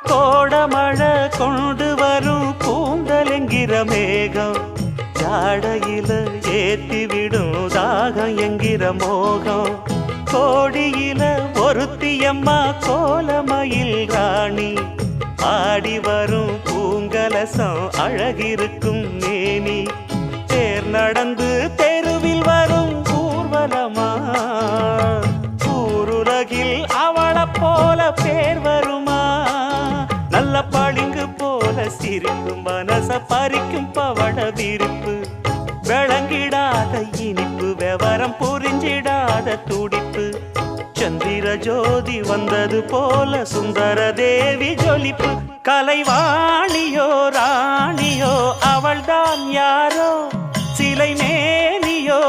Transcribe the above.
கோடமழை கொண்டு வரும் கூந்தலெங்கிற மேகம் ஜாடையில ஏத்தி விடும் தாகம் என்கிற மோகம் கோடியில ஒருத்தியம்மா கோலமயில் ராணி ஆடி வரும் பூங்கலசம் அழகிருக்கும் மேனி தேர் நடந்து தெருவில் வரும் ஊர்வலமா ஊருலகில் அவளை போல பேர் வருமா நல்ல பளிங்கு போல சிரிக்கும் மனச பறிக்கும் பவள விரிப்பு விளங்கிடாத இனிப்பு விவரம் புரிஞ்சிடாத துடிப்பு சந்திர ஜோதி வந்தது போல சுந்தர தேவி ஜொலிப்பு கலைவாணியோ ராணியோ அவள்தான் யாரோ சிலை மேனியோ